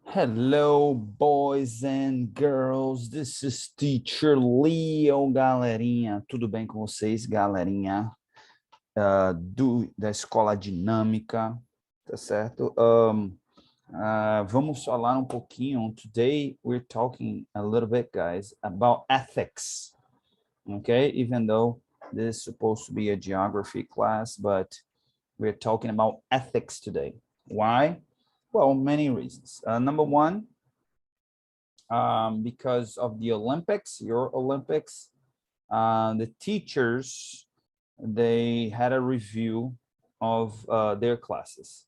Hello, boys and girls. This is Teacher Leo, galerinha. Tudo bem com vocês, galerinha? Da Escola Dinâmica, tá certo? Vamos falar um pouquinho. Today, we're talking a little bit, guys, about ethics, okay? Even though this is supposed to be a geography class, but we're talking about ethics today. Why? Well, many reasons. Number one, because of the Olympics, your Olympics, the teachers, they had a review of their classes.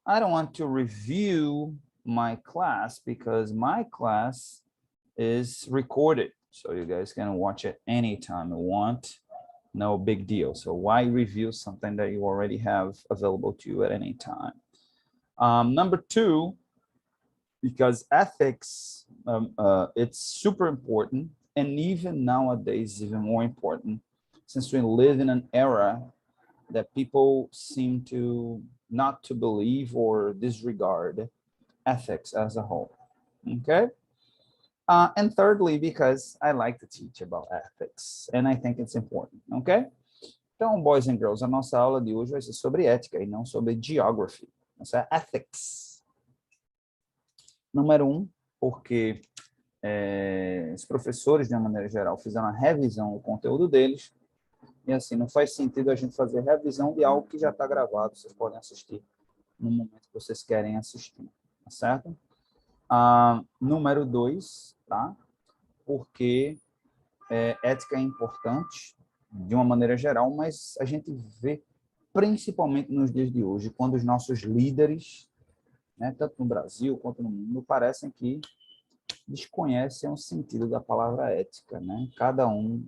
I don't want to review my class because my class is recorded. So you guys can watch it anytime you want. No big deal. So why review something that you already have available to you at any time? Number two, because ethics, it's super important. And even nowadays, even more important, since we live in an era that people seem to not to believe or disregard ethics as a whole, okay? And thirdly, because I like to teach about ethics, and I think it's important, okay? Então, boys and girls, a nossa aula de hoje vai ser sobre ética e não sobre geography. Essa é ethics. Número um, porque os professores, de uma maneira geral, fizeram uma revisão do conteúdo deles, e assim, não faz sentido a gente fazer revisão de algo que já está gravado, vocês podem assistir no momento que vocês querem assistir, tá certo? Número dois, tá? Porque ética é importante, de uma maneira geral, mas a gente vê, principalmente nos dias de hoje, quando os nossos líderes, né, tanto no Brasil quanto no mundo, parecem que desconhecem o sentido da palavra ética, né?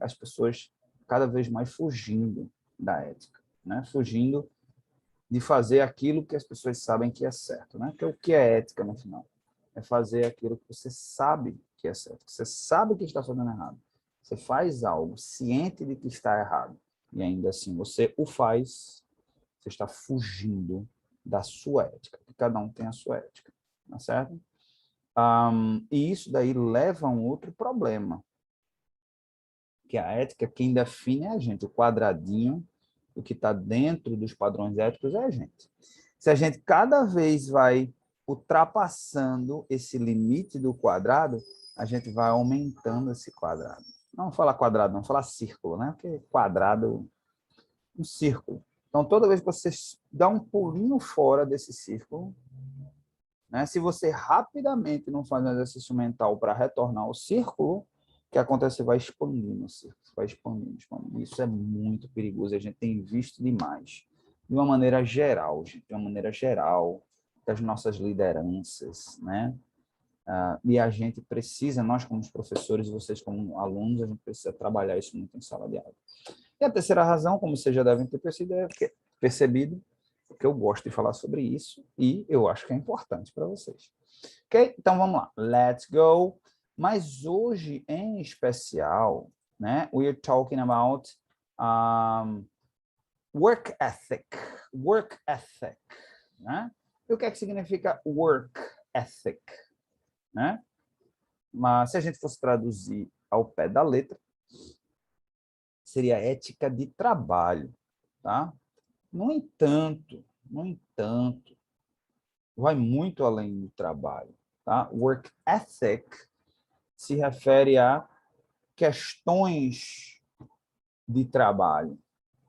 As pessoas cada vez mais fugindo da ética, né? Fugindo de fazer aquilo que as pessoas sabem que é certo, né? Porque o que é ética no final? É fazer aquilo que você sabe que é certo. Você sabe que está fazendo errado. Você faz algo ciente de que está errado e ainda assim você o faz, você está fugindo da sua ética. Cada um tem a sua ética, tá certo? E isso daí leva a um outro problema, que a ética, quem define é a gente, o quadradinho, o que está dentro dos padrões éticos é a gente. Se a gente cada vez vai ultrapassando esse limite do quadrado, a gente vai aumentando esse quadrado. Não falar quadrado, não falar círculo, né? Porque quadrado, um círculo. Então, toda vez que você dá um pulinho fora desse círculo, né? Se você rapidamente não faz um exercício mental para retornar ao círculo, o que acontece? Você vai expandindo o círculo, vai expandindo, expandindo. Isso é muito perigoso, a gente tem visto demais. De uma maneira geral, gente, de uma maneira geral, das nossas lideranças, né? E a gente precisa, nós como professores, vocês como alunos, a gente precisa trabalhar isso muito em sala de aula. E a terceira razão, como vocês já devem ter percebido, porque eu gosto de falar sobre isso e eu acho que é importante para vocês. Ok? Então, vamos lá. Let's go. Mas hoje, em especial, né, we are talking about work ethic. Work ethic. Né? E o que é que significa work ethic? Né? Mas se a gente fosse traduzir ao pé da letra, seria ética de trabalho. Tá? No entanto, vai muito além do trabalho. Tá? Work ethic se refere a questões de trabalho,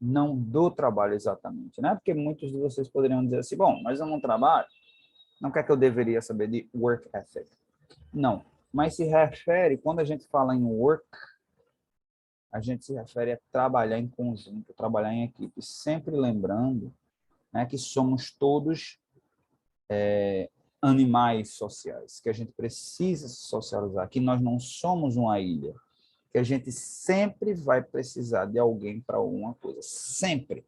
não do trabalho exatamente, né? Porque muitos de vocês poderiam dizer assim, bom, mas eu não trabalho, não quer que eu deveria saber de work ethic. Não, mas se refere, quando a gente fala em work, a gente se refere a trabalhar em conjunto, trabalhar em equipe, sempre lembrando, né, que somos todos animais sociais, que a gente precisa se socializar, que nós não somos uma ilha, que a gente sempre vai precisar de alguém para alguma coisa, sempre,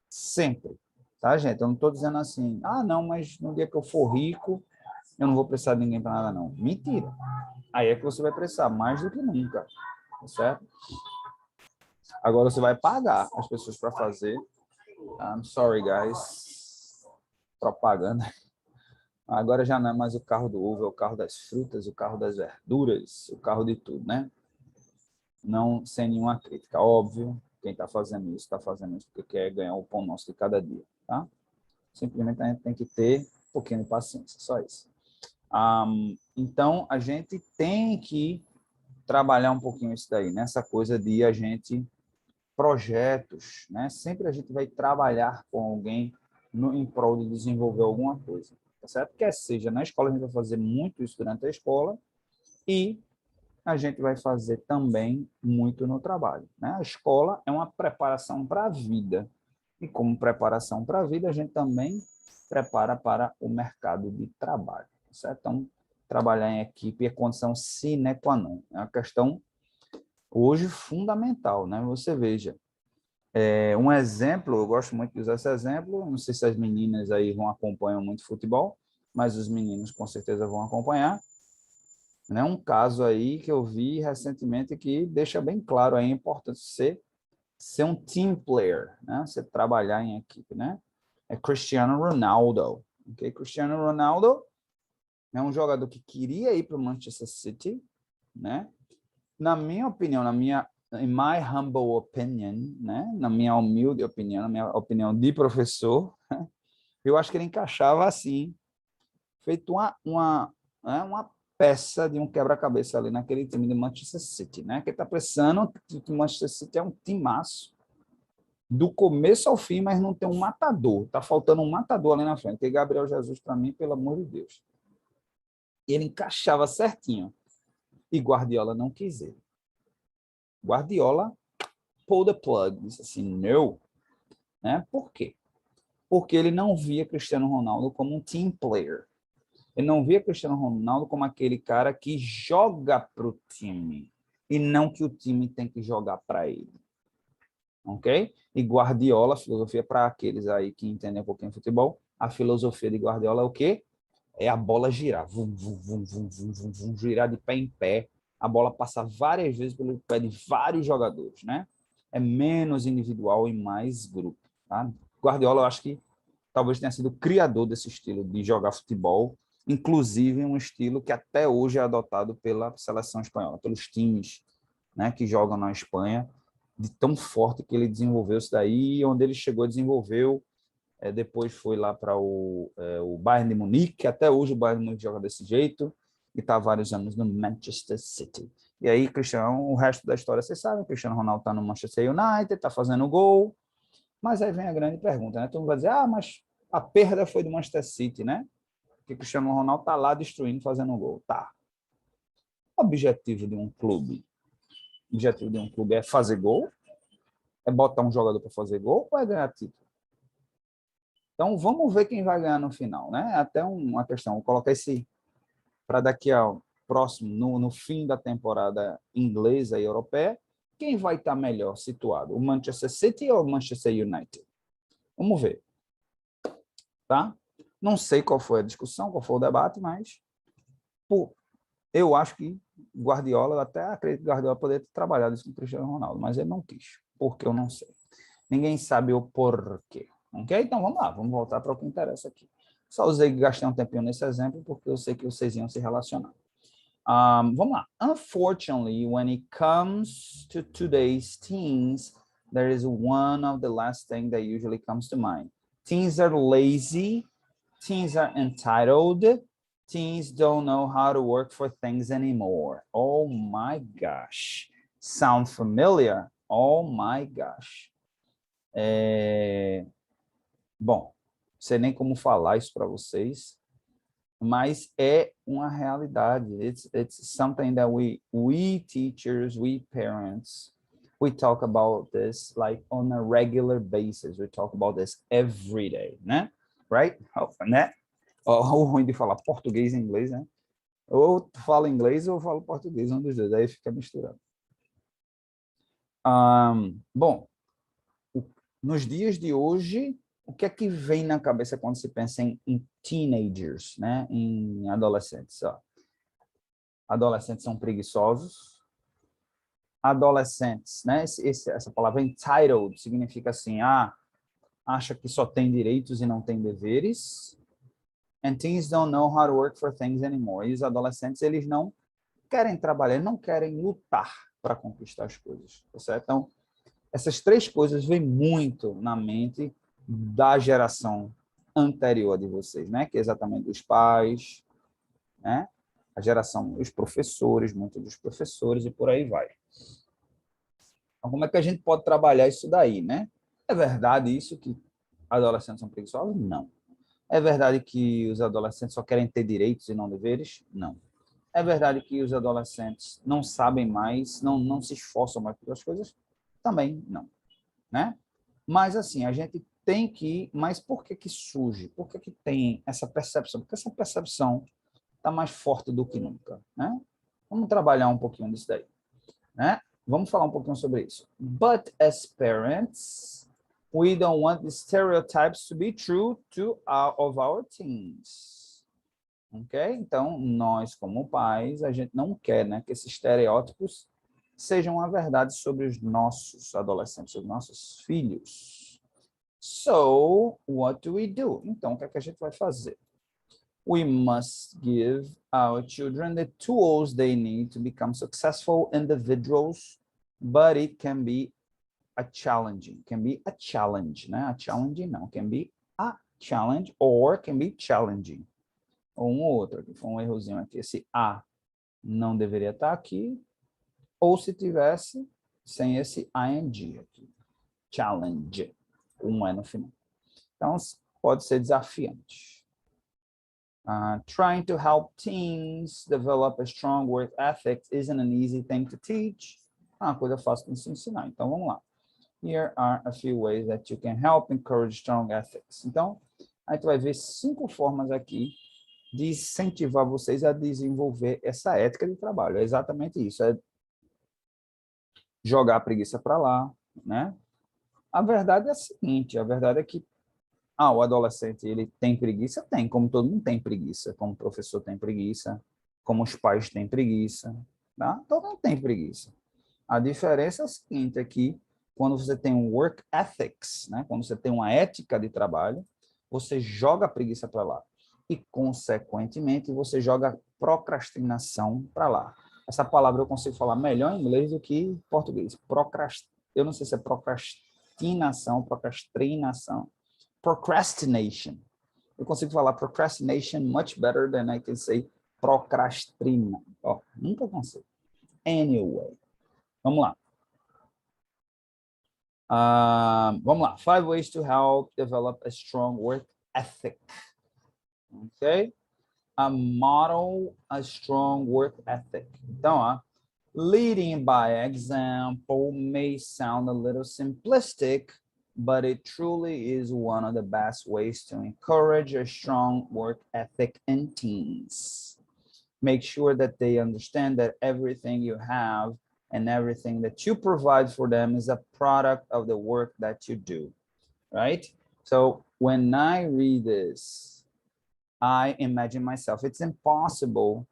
sempre, tá, gente? Eu não estou dizendo assim, não, mas no dia que eu for rico, eu não vou precisar de ninguém para nada, não. Mentira. Aí é que você vai precisar mais do que nunca, tá certo? Agora você vai pagar as pessoas para fazer. I'm sorry, guys. Propaganda. Agora já não é mais o carro do ovo, é o carro das frutas, o carro das verduras, o carro de tudo, né? Não sem nenhuma crítica. Óbvio, quem está fazendo isso porque quer ganhar o pão nosso de cada dia, tá? Simplesmente a gente tem que ter um pouquinho de paciência, só isso. Então, a gente tem que trabalhar um pouquinho isso daí, nessa coisa de a gente, projetos, né? Sempre a gente vai trabalhar com alguém em prol de desenvolver alguma coisa, tá certo? Quer seja na escola, a gente vai fazer muito isso durante a escola e a gente vai fazer também muito no trabalho, né? A escola é uma preparação para a vida e como preparação para a vida, a gente também prepara para o mercado de trabalho, tá certo? Então, trabalhar em equipe é condição sine qua non, é uma questão hoje fundamental, né? Você veja, um exemplo, eu gosto muito de usar esse exemplo, não sei se as meninas aí vão acompanhar muito futebol, mas os meninos com certeza vão acompanhar, né? Um caso aí que eu vi recentemente que deixa bem claro a importância de ser um team player, né? Você trabalhar em equipe, né? É Cristiano Ronaldo, ok? Cristiano Ronaldo é um jogador que queria ir para o Manchester City, né? Na minha opinião, in my humble opinion, né? Na minha humilde opinião, na minha opinião de professor, eu acho que ele encaixava assim, feito uma peça de um quebra-cabeça ali naquele time de Manchester City, né? Que está precisando, que o Manchester City é um timaço do começo ao fim, mas não tem um matador. Tá faltando um matador ali na frente. E Gabriel Jesus, para mim, pelo amor de Deus. Ele encaixava certinho. E Guardiola não quis ele. Guardiola pull the plug, disse assim, não. Né? Por quê? Porque ele não via Cristiano Ronaldo como um team player. Ele não via Cristiano Ronaldo como aquele cara que joga para o time e não que o time tem que jogar para ele. Ok? E Guardiola, a filosofia para aqueles aí que entendem um pouquinho de futebol, a filosofia de Guardiola é o quê? É a bola girar, vum, vum, vum, vum, vum, vum, vum, girar de pé em pé, a bola passar várias vezes pelo pé de vários jogadores, né? É menos individual e mais grupo, tá? Guardiola, eu acho que talvez tenha sido o criador desse estilo de jogar futebol, inclusive um estilo que até hoje é adotado pela seleção espanhola, pelos times, né, que jogam na Espanha, de tão forte que ele desenvolveu isso daí, onde ele chegou, desenvolveu, depois foi lá para o Bayern de Munique, que até hoje o Bayern de Munique joga desse jeito, e está há vários anos no Manchester City. E aí, Cristiano, o resto da história, vocês sabem, Cristiano Ronaldo está no Manchester United, está fazendo gol, mas aí vem a grande pergunta, né? Todo mundo vai dizer, mas a perda foi do Manchester City, né? Porque Cristiano Ronaldo está lá destruindo, fazendo gol. Tá. O objetivo de um clube, é fazer gol? É botar um jogador para fazer gol ou é ganhar título? Então, vamos ver quem vai ganhar no final, né? Até uma questão, vou colocar esse para daqui ao próximo, no fim da temporada inglesa e europeia, quem vai estar melhor situado? O Manchester City ou o Manchester United? Vamos ver, tá? Não sei qual foi a discussão, qual foi o debate, mas eu acho que Guardiola, até acredito que Guardiola poderia ter trabalhado isso com o Cristiano Ronaldo, mas ele não quis, porque eu não sei. Ninguém sabe o porquê. Ok? Então vamos lá, vamos voltar para o que interessa aqui. Só gastei um tempinho nesse exemplo, porque eu sei que vocês iam se relacionar. Vamos lá. Unfortunately, when it comes to today's teens, there is one of the last thing that usually comes to mind. Teens are lazy, teens are entitled, teens don't know how to work for things anymore. Oh my gosh. Sound familiar? Oh my gosh. Bom, não sei nem como falar isso para vocês, mas é uma realidade. It's something that we teachers, we parents, we talk about this like on a regular basis. We talk about this every day, né? Right? Né? O ruim de falar português e inglês, né? Ou falo inglês ou falo português, um dos dois, aí fica misturado. Bom, nos dias de hoje, o que é que vem na cabeça quando se pensa em teenagers, né? Em adolescentes? Ó. Adolescentes são preguiçosos. Adolescentes, né? Essa palavra entitled significa assim, acha que só tem direitos e não tem deveres. And teens don't know how to work for things anymore. E os adolescentes, eles não querem trabalhar, não querem lutar para conquistar as coisas, tá certo? Então, essas três coisas vêm muito na mente da geração anterior de vocês, né? Que é exatamente os pais, né? A geração dos professores, muitos dos professores e por aí vai. Então, como é que a gente pode trabalhar isso daí, né? É verdade isso que adolescentes são preguiçosos? Não. É verdade que os adolescentes só querem ter direitos e não deveres? Não. É verdade que os adolescentes não sabem mais, não se esforçam mais pelas coisas? Também não, né? Mas assim, a gente tem que, mas por que que surge? Por que que tem essa percepção? Porque essa percepção está mais forte do que nunca, né? Vamos trabalhar um pouquinho disso daí, né? Vamos falar um pouquinho sobre isso. But as parents, we don't want the stereotypes to be true of our teens. Ok? Então, nós, como pais, a gente não quer, né, que esses estereótipos sejam a verdade sobre os nossos adolescentes, os nossos filhos. So, what do we do? Então, o que é que a gente vai fazer? We must give our children the tools they need to become successful individuals, but it can be a challenge, né? A challenge não, can be a challenge or can be challenging. Ou um ou outro, aqui foi um errozinho aqui, esse a não deveria estar aqui, ou se tivesse, sem esse ing aqui, challenge, um é no final. Então, pode ser desafiante. Trying to help teens develop a strong work ethic isn't an easy thing to teach. É uma coisa fácil de se ensinar. Então, vamos lá. Here are a few ways that you can help encourage strong ethics. Então, a gente vai ver 5 formas aqui de incentivar vocês a desenvolver essa ética de trabalho. É exatamente isso, é jogar a preguiça para lá, né? A verdade é a seguinte, a verdade é que o adolescente, ele tem preguiça? Tem, como todo mundo tem preguiça, como o professor tem preguiça, como os pais têm preguiça, tá? Todo mundo tem preguiça. A diferença é o seguinte, é que quando você tem um work ethics, né? Quando você tem uma ética de trabalho, você joga a preguiça para lá. E, consequentemente, você joga procrastinação para lá. Essa palavra eu consigo falar melhor em inglês do que em português. Eu não sei se é procrastinação, procrastination. Eu consigo falar procrastination much better than I can say procrastina. Nunca consigo. Anyway, vamos lá. Vamos lá. 5 ways to help develop a strong work ethic. Ok? Model a strong work ethic. Então, leading by example may sound a little simplistic, but it truly is one of the best ways to encourage a strong work ethic in teens. Make sure that they understand that everything you have and everything that you provide for them is a product of the work that you do, right? So when I read this, I imagine myself, it's impossible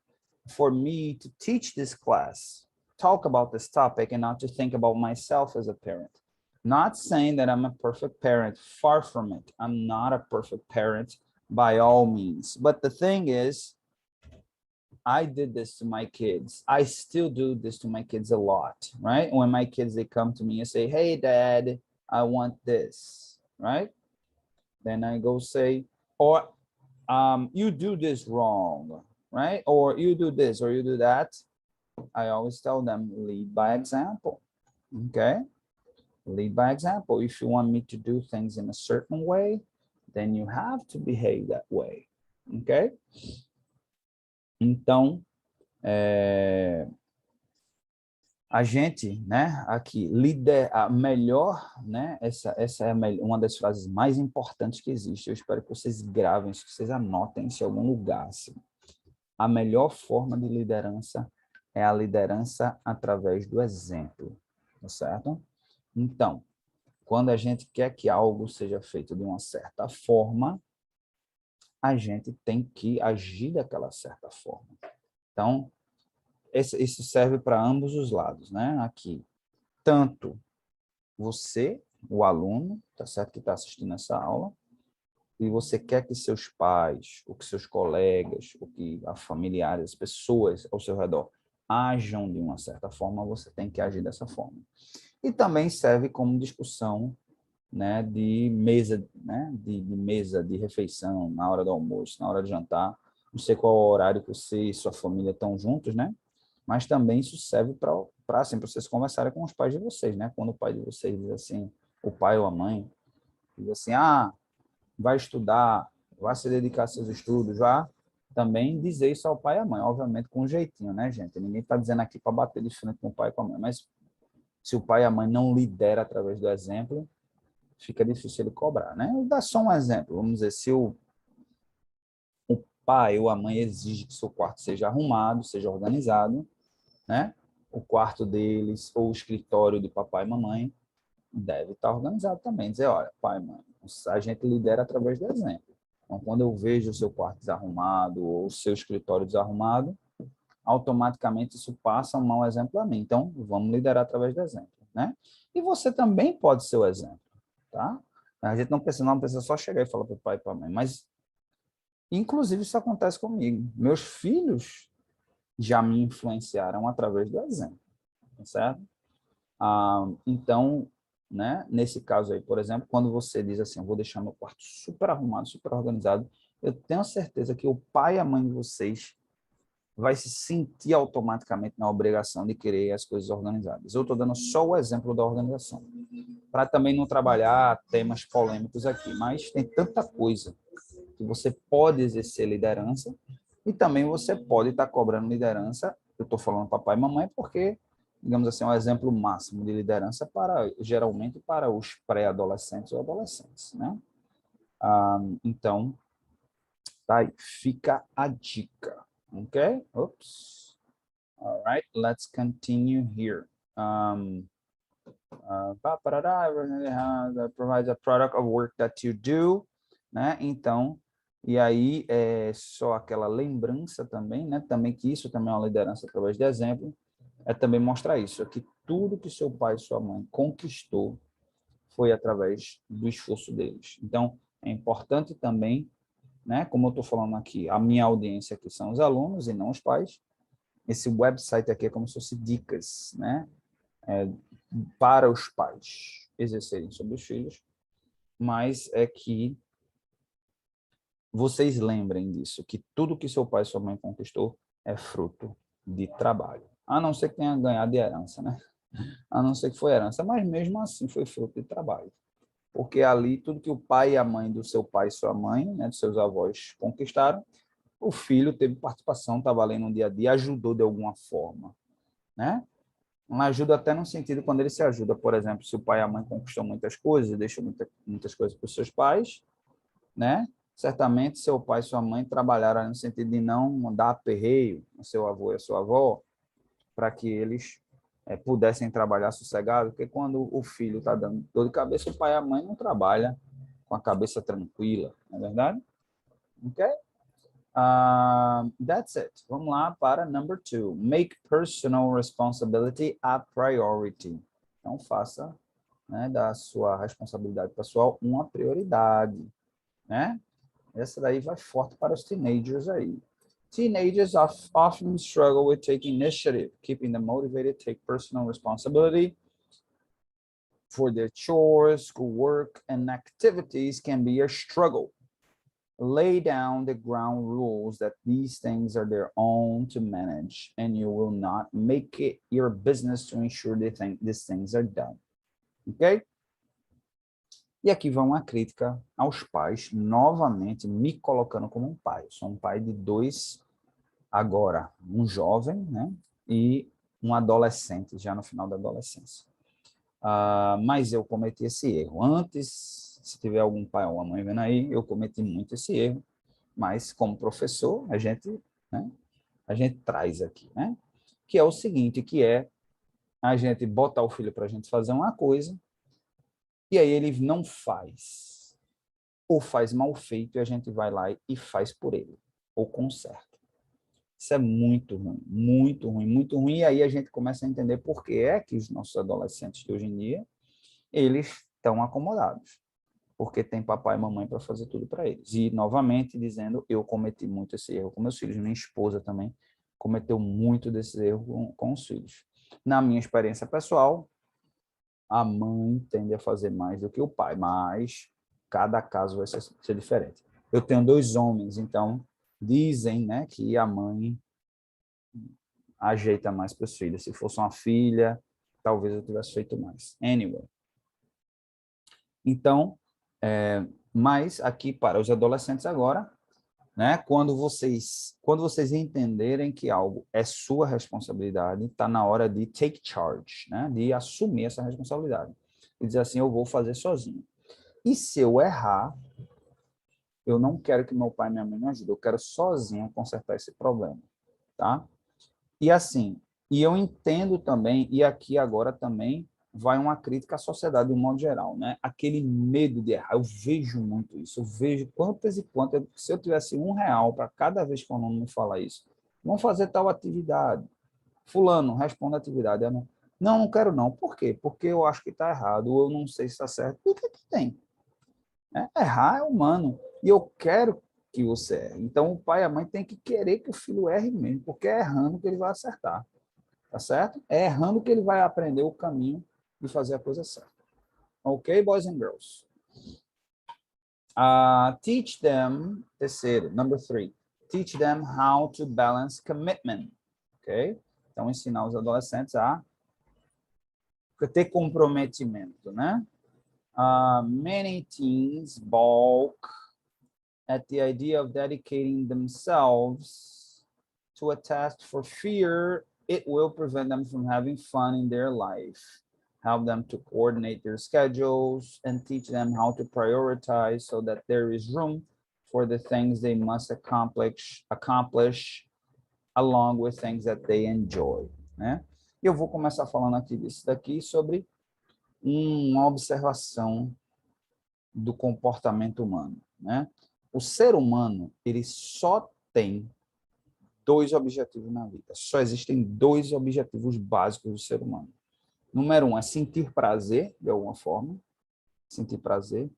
for me to teach this class, talk about this topic, and not to think about myself as a parent. Not saying that I'm a perfect parent, far from it. I'm not a perfect parent by all means. But the thing is, I did this to my kids. I still do this to my kids a lot, right? When my kids, they come to me and say, hey, Dad, I want this, right? Then I go say, or you do this wrong, right? Or you do this, or you do that. I always tell them, lead by example, okay? Lead by example. If you want me to do things in a certain way, then you have to behave that way, okay? Então, a gente, né, aqui, a melhor, né, essa é uma das frases mais importantes que existe. Eu espero que vocês gravem isso, que vocês anotem isso em algum lugar. Assim. A melhor forma de liderança é a liderança através do exemplo, tá certo? Então, quando a gente quer que algo seja feito de uma certa forma, a gente tem que agir daquela certa forma. Então, isso serve para ambos os lados, né? Aqui, tanto você, o aluno, tá certo, que está assistindo essa aula, e você quer que seus pais, ou que seus colegas, ou que a familiares, as pessoas ao seu redor ajam de uma certa forma, você tem que agir dessa forma. E também serve como discussão, né, de mesa, né, de mesa de refeição, na hora do almoço, na hora de jantar. Não sei qual é o horário que você e sua família estão juntos, né? Mas também isso serve para assim, para vocês conversarem com os pais de vocês, né? Quando o pai de vocês diz assim, o pai ou a mãe diz assim, vai estudar, vai se dedicar aos seus estudos, já também dizer isso ao pai e à mãe, obviamente com um jeitinho, né, gente? Ninguém está dizendo aqui para bater de frente com o pai e com a mãe, mas se o pai e a mãe não lideram através do exemplo, fica difícil ele cobrar, né? Vou dar só um exemplo. Vamos dizer, se o pai ou a mãe exige que seu quarto seja arrumado, seja organizado, né? O quarto deles ou o escritório de papai e mamãe deve estar organizado também. Dizer, olha, pai, mãe, a gente lidera através do exemplo. Então, quando eu vejo o seu quarto desarrumado ou o seu escritório desarrumado, automaticamente isso passa um mau exemplo a mim. Então, vamos liderar através do exemplo, né? E você também pode ser o exemplo, tá? A gente não precisa só chegar e falar para o pai e para a mãe, mas, inclusive, isso acontece comigo. Meus filhos já me influenciaram através do exemplo, tá certo? Então, né, nesse caso aí, por exemplo, quando você diz assim, eu vou deixar meu quarto super arrumado, super organizado, eu tenho certeza que o pai e a mãe de vocês vai se sentir automaticamente na obrigação de querer as coisas organizadas. Eu estou dando só o exemplo da organização, para também não trabalhar temas polêmicos aqui, mas tem tanta coisa que você pode exercer liderança e também você pode estar cobrando liderança. Eu estou falando papai e mamãe porque, digamos assim, é um exemplo máximo de liderança para, geralmente, para os pré-adolescentes ou adolescentes, né? Então, tá aí, fica a dica, ok? Oops. All right, let's continue here. Provides a product of work that you do, né? Então, e aí é só aquela lembrança também, né? Também que isso também é uma liderança através de exemplo, é também mostrar isso, é que tudo que seu pai e sua mãe conquistou foi através do esforço deles. Então, é importante também, né? Como eu estou falando aqui, a minha audiência aqui são os alunos e não os pais. Esse website aqui é como se fosse dicas, né? Para os pais exercerem sobre os filhos, mas é que vocês lembrem disso, que tudo que seu pai e sua mãe conquistou é fruto de trabalho. A não ser que tenha ganhado de herança, né? A não ser que foi herança, mas mesmo assim foi fruto de trabalho. Porque ali, tudo que o pai e a mãe do seu pai e sua mãe, né, dos seus avós conquistaram, o filho teve participação, estava ali no dia a dia, ajudou de alguma forma, né? Uma ajuda até no sentido quando ele se ajuda, por exemplo, se o pai e a mãe conquistou muitas coisas e deixou muitas coisas para os seus pais, né? Certamente seu pai e sua mãe trabalharam no sentido de não dar aperreio ao seu avô e à sua avó para que eles pudessem trabalhar sossegado, porque quando o filho está dando dor de cabeça, o pai e a mãe não trabalham com a cabeça tranquila, não é verdade? Ok? That's it. Vamos lá para number 2. Make personal responsibility a priority. Então, faça, né, da sua responsabilidade pessoal uma prioridade, né? Essa daí vai forte para os teenagers aí. Teenagers often struggle with taking initiative, keeping them motivated, take personal responsibility for their chores, schoolwork, and activities can be a struggle. Lay down the ground rules that these things are their own to manage, and you will not make it your business to ensure these things are done. Ok? E aqui vai uma crítica aos pais, novamente me colocando como um pai. Eu sou um pai de dois agora, um jovem, né? E um adolescente, já no final da adolescência. Mas eu cometi esse erro. Antes, se tiver algum pai ou uma mãe vendo aí, eu cometi muito esse erro. Mas, como professor, né, a gente traz aqui, né? Que é o seguinte, que é a gente botar o filho para a gente fazer uma coisa e aí ele não faz. Ou faz mal feito e a gente vai lá e faz por ele. Ou conserta. Isso é muito ruim, muito ruim, muito ruim. E aí a gente começa a entender por que é que os nossos adolescentes de hoje em dia, eles estão acomodados. porque tem papai e mamãe para fazer tudo para eles. E, novamente, dizendo, eu cometi muito esse erro com meus filhos, minha esposa também cometeu muito desse erro com os filhos. Na minha experiência pessoal, a mãe tende a fazer mais do que o pai, mas cada caso vai ser diferente. Eu tenho 2 homens, então dizem, né, que a mãe ajeita mais para os filhos. Se fosse uma filha, talvez eu tivesse feito mais. Anyway. Então, mas aqui para os adolescentes agora, né, quando vocês entenderem que algo é sua responsabilidade, está na hora de take charge, né, de assumir essa responsabilidade. E dizer assim, eu vou fazer sozinho. E se eu errar, eu não quero que meu pai e minha mãe me ajudem, eu quero sozinho consertar esse problema, tá? E assim, e eu entendo também, e aqui agora também vai uma crítica à sociedade de um modo geral, né? Aquele medo de errar, eu vejo muito isso, eu vejo quantas e quantas, se eu tivesse R$ 1 para cada vez que o aluno me fala isso, vamos fazer tal atividade, fulano, responda a atividade, eu não quero não, por quê? Porque eu acho que está errado, ou eu não sei se está certo, o que tem? Errar é humano, e eu quero que você erre. Então, o pai e a mãe têm que querer que o filho erre mesmo, porque é errando que ele vai acertar, tá certo? É errando que ele vai aprender o caminho de fazer a coisa certa. Ok, boys and girls? Teach them, terceiro, number 3, teach them how to balance commitment, ok? Então, ensinar os adolescentes a ter comprometimento, né? Many teens balk at the idea of dedicating themselves to a task for fear it will prevent them from having fun in their life, help them to coordinate their schedules, and teach them how to prioritize so that there is room for the things they must accomplish along with things that they enjoy, né? Eu vou começar falando aqui disso daqui sobre uma observação do comportamento humano, né? O ser humano, ele só tem 2 objetivos na vida. Só existem 2 objetivos básicos do ser humano. Número 1 é sentir prazer, de alguma forma, sentir prazer.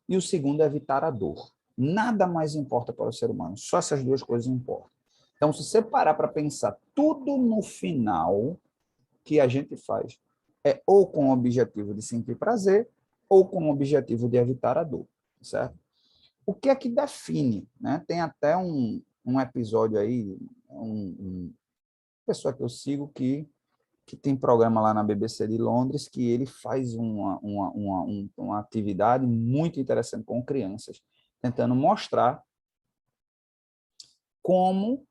E o segundo é evitar a dor. Nada mais importa para o ser humano, só essas 2 coisas importam. Então, se você parar para pensar, tudo no final que a gente faz é ou com o objetivo de sentir prazer ou com o objetivo de evitar a dor, certo? O que é que define, né? Tem até um episódio aí, pessoa que eu sigo que tem programa lá na BBC de Londres, que ele faz uma atividade muito interessante com crianças, tentando mostrar como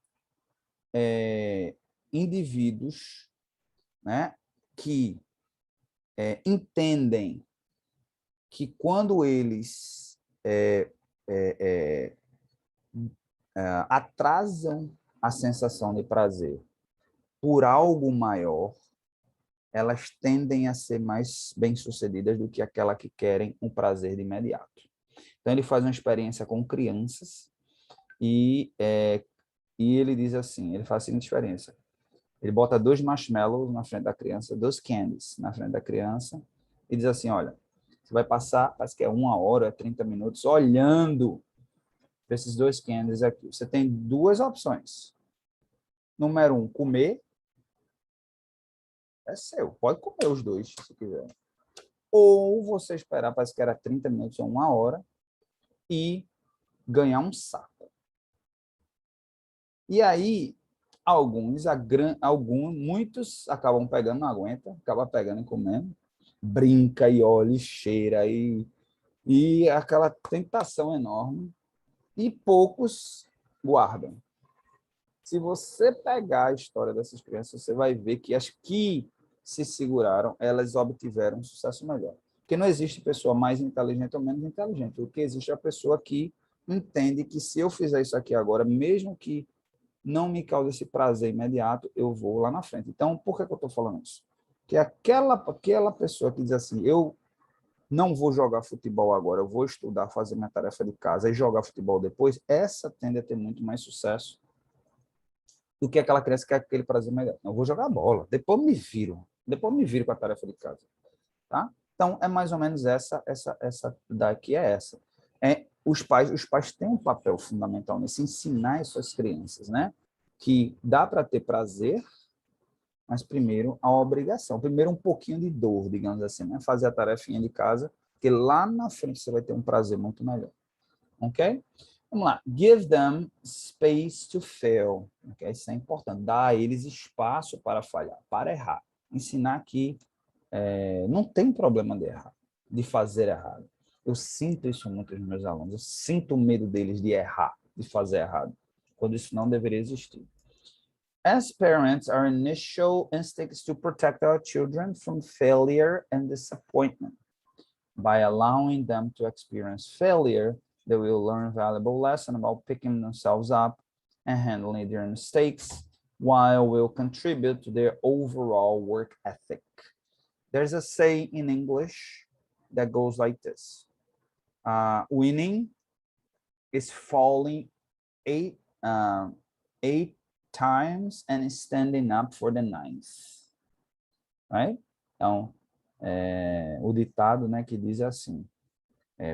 indivíduos, né, que entendem que quando eles atrasam a sensação de prazer por algo maior, elas tendem a ser mais bem-sucedidas do que aquela que querem um prazer de imediato. Então, ele faz uma experiência com crianças e ele diz assim, ele faz a seguinte experiência. Ele bota 2 marshmallows na frente da criança, 2 candies na frente da criança e diz assim, olha, você vai passar, parece que é 1 hora, 30 minutos, olhando para esses 2 candies aqui. Você tem 2 opções. Número 1, comer. É seu, pode comer os 2, se quiser. Ou você esperar, parece que era 30 minutos ou 1 hora, e ganhar um saco. E aí, muitos acabam pegando, não aguenta, acaba pegando e comendo, brinca e olha e cheira, e aquela tentação enorme, e poucos guardam. Se você pegar a história dessas crianças, você vai ver que as que se seguraram, elas obtiveram um sucesso melhor. Porque não existe pessoa mais inteligente ou menos inteligente. O que existe é a pessoa que entende que se eu fizer isso aqui agora, mesmo que não me cause esse prazer imediato, eu vou lá na frente. Então, por que eu estou falando isso? Que aquela pessoa que diz assim, eu não vou jogar futebol agora, eu vou estudar, fazer minha tarefa de casa e jogar futebol depois, essa tende a ter muito mais sucesso do que aquela criança que quer aquele prazer melhor. Eu vou jogar bola, depois me viro com a tarefa de casa, tá? Então, é mais ou menos essa daqui é essa. Os pais têm um papel fundamental nesse, ensinar as suas crianças, né? Que dá para ter prazer, mas primeiro a obrigação. Primeiro um pouquinho de dor, digamos assim, né? Fazer a tarefinha de casa, porque lá na frente você vai ter um prazer muito melhor. Ok? Vamos lá. Give them space to fail. Okay? Isso é importante. Dar a eles espaço para falhar, para errar. Ensinar que não tem problema de errar, de fazer errado. Eu sinto isso muito nos meus alunos. Eu sinto o medo deles de errar, de fazer errado, quando isso não deveria existir. As parents, our initial instinct is to protect our children from failure and disappointment. By allowing them to experience failure, they will learn valuable lesson about picking themselves up and handling their mistakes, while will contribute to their overall work ethic. There's a saying in English that goes like this. Winning is falling eight times and standing up for the ninth. Right? Então, o ditado, né, que diz assim,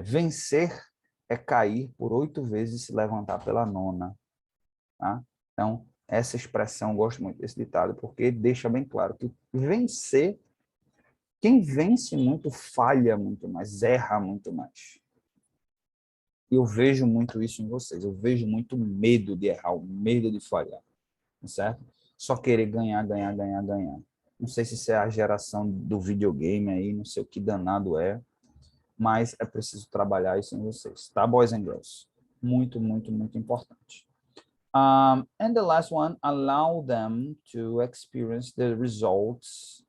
vencer é cair por 8 vezes e se levantar pela 9ª. Tá? Então, essa expressão, eu gosto muito desse ditado, porque deixa bem claro que vencer, quem vence muito falha muito mais, erra muito mais. E eu vejo muito isso em vocês, eu vejo muito medo de errar, o medo de falhar, certo? Só querer ganhar, ganhar, ganhar, ganhar. Não sei se isso é a geração do videogame aí, não sei o que danado é, mas é preciso trabalhar isso em vocês, tá, boys and girls? Muito, muito, muito importante. And the last one, allow them to experience the results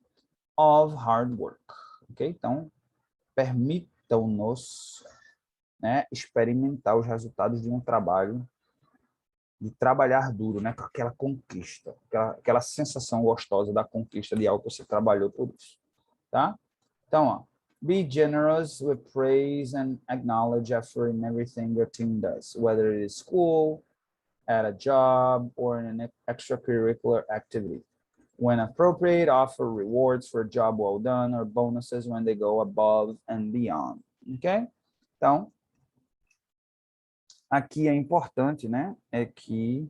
of hard work. Ok? Então, permitam-nos, né, experimentar os resultados de um trabalho, de trabalhar duro, né, com aquela conquista, aquela sensação gostosa da conquista de algo que você trabalhou por isso. Tá? Então, ó, be generous with praise and acknowledge effort in everything your team does, whether it is school, at a job, or in an extracurricular activity. When appropriate, offer rewards for a job well done or bonuses when they go above and beyond. Ok? Então, aqui é importante, né, é que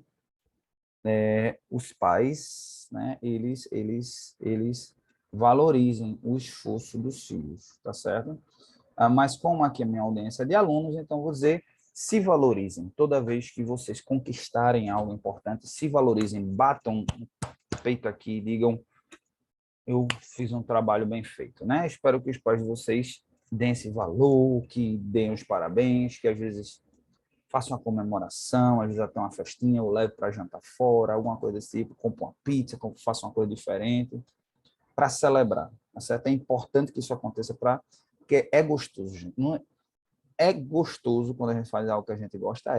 os pais, né, eles valorizem o esforço dos filhos, tá certo? Mas como aqui a minha audiência é de alunos, então vou dizer, se valorizem. Toda vez que vocês conquistarem algo importante, se valorizem, batam no peito aqui e digam, eu fiz um trabalho bem feito, né? Espero que os pais de vocês deem esse valor, que deem os parabéns, que às vezes façam uma comemoração, às vezes até uma festinha, ou leve para jantar fora, alguma coisa desse tipo, compre uma pizza, faça uma coisa diferente, para celebrar, tá certo? É importante que isso aconteça, porque é gostoso, gente. Não é gostoso quando a gente faz algo que a gente gosta,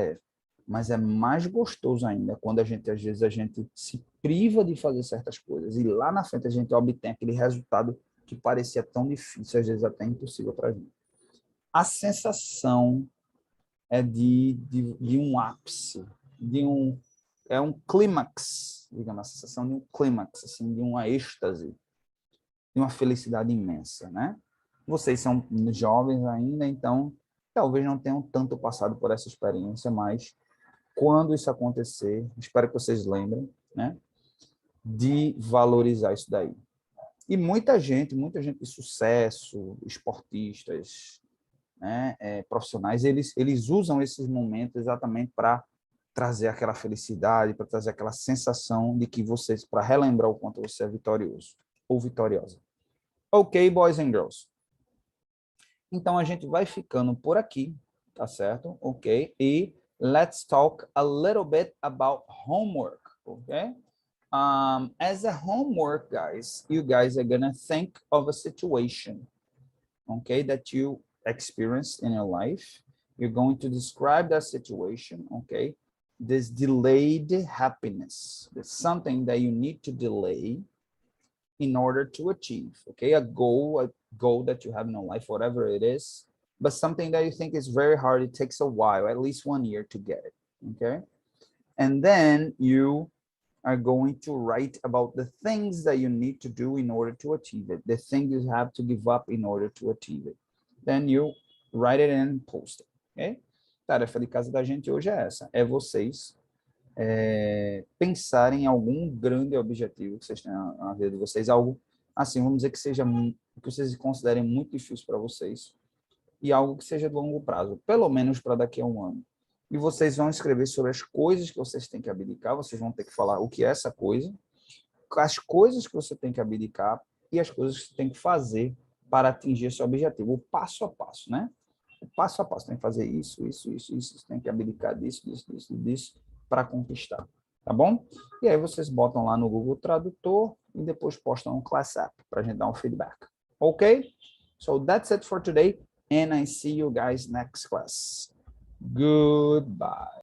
mas é mais gostoso ainda quando às vezes a gente se priva de fazer certas coisas e lá na frente a gente obtém aquele resultado que parecia tão difícil, às vezes até impossível para a gente. A sensação é de um ápice, é um clímax, digamos, a sensação de um clímax, assim, de uma êxtase, de uma felicidade imensa, né? Vocês são jovens ainda, então talvez não tenham tanto passado por essa experiência, mas quando isso acontecer, espero que vocês lembrem, né, de valorizar isso daí. E muita gente de sucesso, esportistas, né, profissionais, eles usam esses momentos exatamente para trazer aquela felicidade, para trazer aquela sensação de que vocês, para relembrar o quanto você é vitorioso ou vitoriosa. Ok, boys and girls. Então, a gente vai ficando por aqui, tá certo? Ok? E let's talk a little bit about homework, ok? As a homework, guys, you guys are gonna think of a situation, okay, that you experienced in your life. You're going to describe that situation, okay? This delayed happiness. It's something that you need to delay in order to achieve, okay? A goal that you have in your life, whatever it is, but something that you think is very hard. It takes a while, at least 1 year to get it, okay? And then you are going to write about the things that you need to do in order to achieve it, the things you have to give up in order to achieve it. Then you write it and post it, ok? Tarefa de casa da gente hoje é essa, é vocês pensarem em algum grande objetivo que vocês têm na vida de vocês, algo assim, vamos dizer que seja que vocês considerem muito difícil para vocês e algo que seja de longo prazo, pelo menos para daqui a um ano. E vocês vão escrever sobre as coisas que vocês têm que abdicar, vocês vão ter que falar o que é essa coisa, as coisas que você tem que abdicar e as coisas que você tem que fazer para atingir esse objetivo, o passo a passo, né? O passo a passo, tem que fazer isso, você tem que abdicar disso, para conquistar, tá bom? E aí vocês botam lá no Google Tradutor e depois postam um Class App para a gente dar um feedback. Ok? So that's it for today, and I see you guys next class. Goodbye.